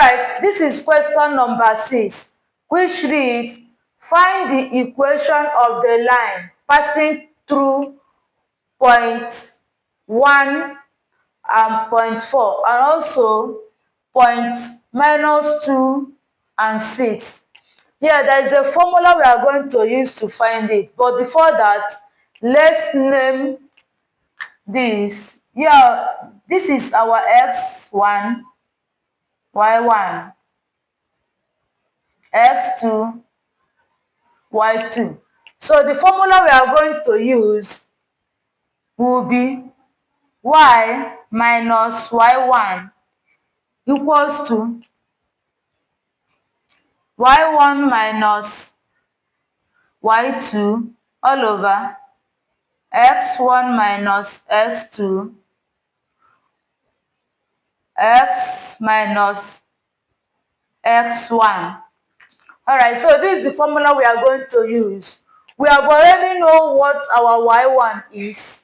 Alright, this is question number 6, which reads, find the equation of the line passing through point 1 and point 4, and also point -2 and 6. Yeah, there is a formula we are going to use to find it, but before that, let's name this. Yeah, this is our x1, y1, x2, y2. So the formula we are going to use will be y minus y1 equals to y1 minus y2 all over x1 minus x2 x minus x1. Alright, so this is the formula we are going to use. We have already know what our y1 is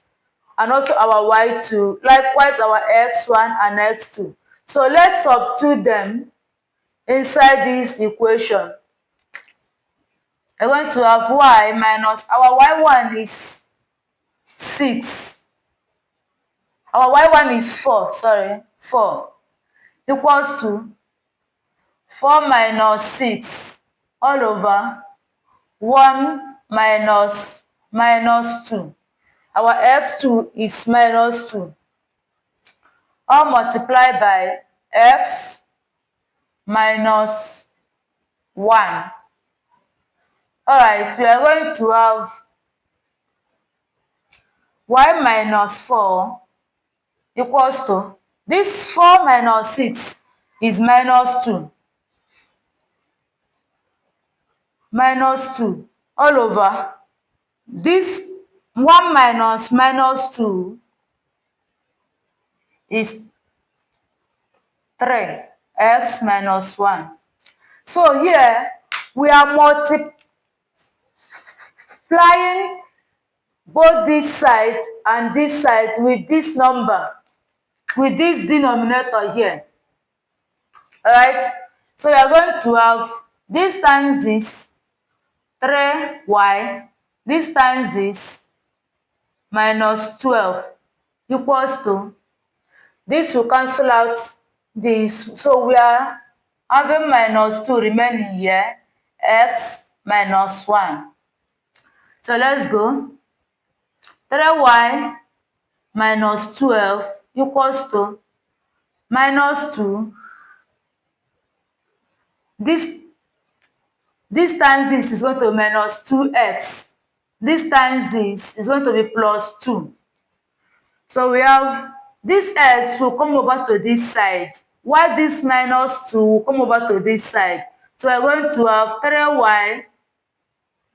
and also our y2, likewise our x1 and x2. So let's substitute them inside this equation. We're going to have y minus, our y1 is 6. Our y1 is 4, 4, equals to 4 minus 6 all over 1 minus 2. Our x2 is -2. All multiplied by x minus 1. Alright, we are going to have y minus 4 equals to, this 4 minus 6 is -2. -2 all over this 1 minus -2 is 3, x minus 1. So here we are multiplying both this side and this side with this number, with this denominator here. Alright, so we are going to have this times this 3y, this times this minus 12 equals to, this will cancel out this, so we are having -2 remaining here, x minus 1. So let's go. 3y minus 12 equals to -2. This times this is going to be -2x. This times this is going to be +2. So we have this x will come over to this side, while this -2 will come over to this side. So we're going to have 3y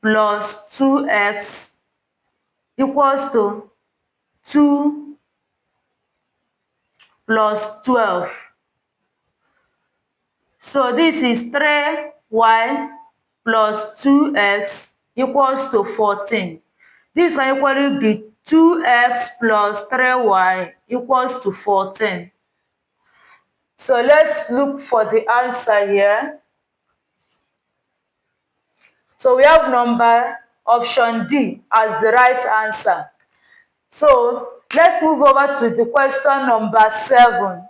plus 2x equals to 2 plus 12. So this is 3y plus 2x equals to 14. This can equally be 2x plus 3y equals to 14. So let's look for the answer here. So we have number option D as the right answer. So let's move over to the question number 7.